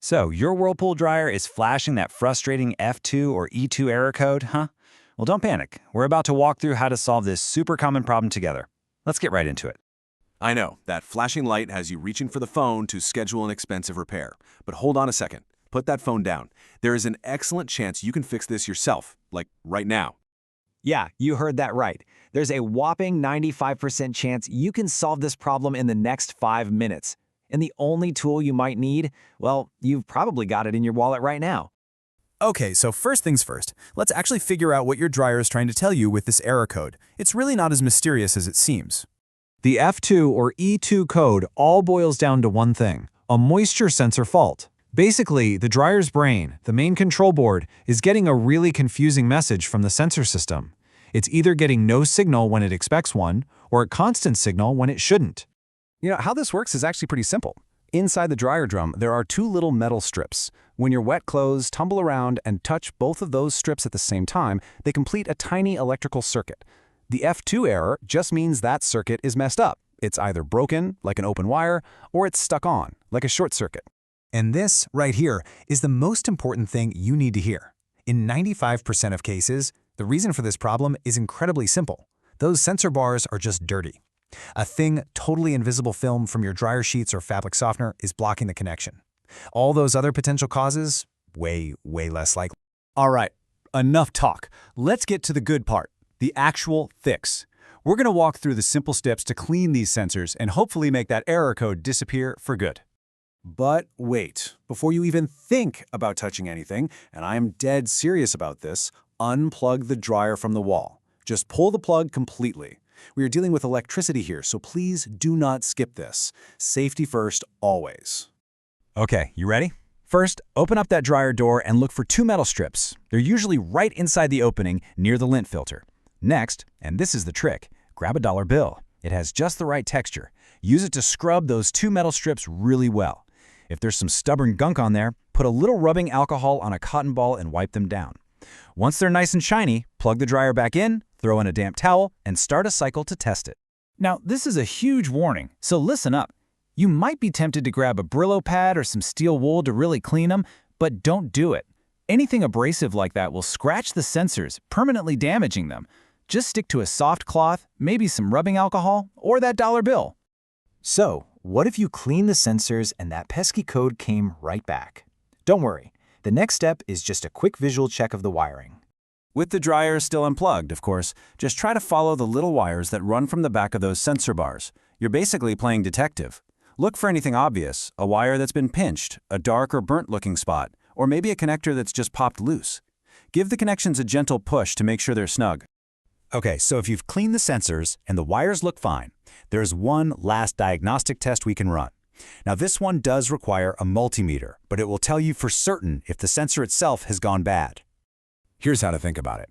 So, your Whirlpool dryer is flashing that frustrating F2 or E2 error code, huh? Well, don't panic. We're about to walk through how to solve this super common problem together. Let's get right into it. I know, that flashing light has you reaching for the phone to schedule an expensive repair. But hold on a second. Put that phone down. There is an excellent chance you can fix this yourself, like right now. Yeah, you heard that right. There's a whopping 95% chance you can solve this problem in the next 5 minutes. And the only tool you might need, well, you've probably got it in your wallet right now. Okay, so first things first, let's actually figure out what your dryer is trying to tell you with this error code. It's really not as mysterious as it seems. The F2 or E2 code all boils down to one thing: a moisture sensor fault. Basically, the dryer's brain, the main control board, is getting a really confusing message from the sensor system. It's either getting no signal when it expects one, or a constant signal when it shouldn't. You know, how this works is actually pretty simple. Inside the dryer drum, there are two little metal strips. When your wet clothes tumble around and touch both of those strips at the same time, they complete a tiny electrical circuit. The F2 error just means that circuit is messed up. It's either broken, like an open wire, or it's stuck on, like a short circuit. And this, right here, is the most important thing you need to hear. In 95% of cases, the reason for this problem is incredibly simple. Those sensor bars are just dirty. A thin, totally invisible film from your dryer sheets or fabric softener is blocking the connection. All those other potential causes, way less likely. All right, enough talk. Let's get to the good part, the actual fix. We're going to walk through the simple steps to clean these sensors and hopefully make that error code disappear for good. But wait, before you even think about touching anything, and I am dead serious about this, unplug the dryer from the wall. Just pull the plug completely. We are dealing with electricity here, so please do not skip this. Safety first, always. Okay, you ready? First, open up that dryer door and look for two metal strips. They're usually right inside the opening near the lint filter. Next, and this is the trick, grab a dollar bill. It has just the right texture. Use it to scrub those two metal strips really well. If there's some stubborn gunk on there, put a little rubbing alcohol on a cotton ball and wipe them down. Once they're nice and shiny, plug the dryer back in, throw in a damp towel, and start a cycle to test it. Now, this is a huge warning, so listen up. You might be tempted to grab a Brillo pad or some steel wool to really clean them, but don't do it. Anything abrasive like that will scratch the sensors, permanently damaging them. Just stick to a soft cloth, maybe some rubbing alcohol, or that dollar bill. So, what if you clean the sensors and that pesky code came right back? Don't worry. The next step is just a quick visual check of the wiring. With the dryer still unplugged, of course, just try to follow the little wires that run from the back of those sensor bars. You're basically playing detective. Look for anything obvious, a wire that's been pinched, a dark or burnt-looking spot, or maybe a connector that's just popped loose. Give the connections a gentle push to make sure they're snug. Okay, so if you've cleaned the sensors and the wires look fine, there's one last diagnostic test we can run. Now this one does require a multimeter, but it will tell you for certain if the sensor itself has gone bad. Here's how to think about it.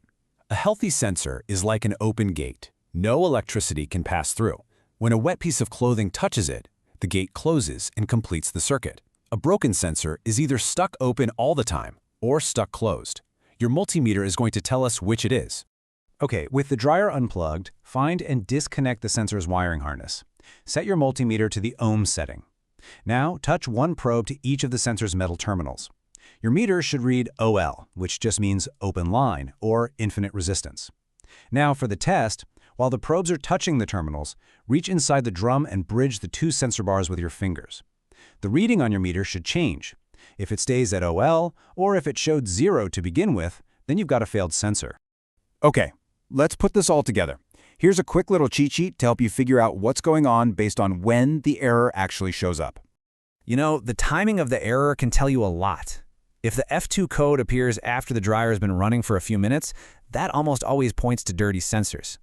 A healthy sensor is like an open gate. No electricity can pass through. When a wet piece of clothing touches it, the gate closes and completes the circuit. A broken sensor is either stuck open all the time or stuck closed. Your multimeter is going to tell us which it is. Okay, with the dryer unplugged, find and disconnect the sensor's wiring harness. Set your multimeter to the ohm setting. Now, touch one probe to each of the sensor's metal terminals. Your meter should read OL, which just means open line or infinite resistance. Now for the test, while the probes are touching the terminals, reach inside the drum and bridge the two sensor bars with your fingers. The reading on your meter should change. If it stays at OL, or if it showed 0 to begin with, then you've got a failed sensor. Okay, let's put this all together. Here's a quick little cheat sheet to help you figure out what's going on based on when the error actually shows up. You know, the timing of the error can tell you a lot. If the F2 code appears after the dryer has been running for a few minutes, that almost always points to dirty sensors.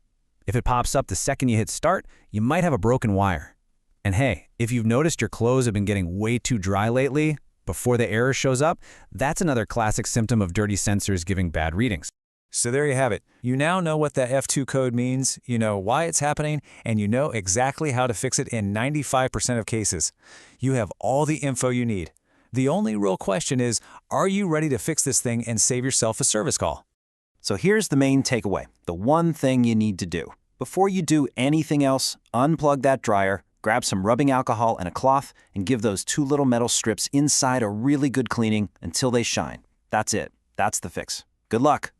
If it pops up the second you hit start, you might have a broken wire. And hey, if you've noticed your clothes have been getting way too dry lately, before the error shows up, that's another classic symptom of dirty sensors giving bad readings. So there you have it. You now know what that F2 code means, you know why it's happening, and you know exactly how to fix it in 95% of cases. You have all the info you need. The only real question is, are you ready to fix this thing and save yourself a service call? So here's the main takeaway, the one thing you need to do. Before you do anything else, unplug that dryer, Grab some rubbing alcohol and a cloth and give those 2 little metal strips inside a really good cleaning until they shine. That's it. That's the fix. Good luck.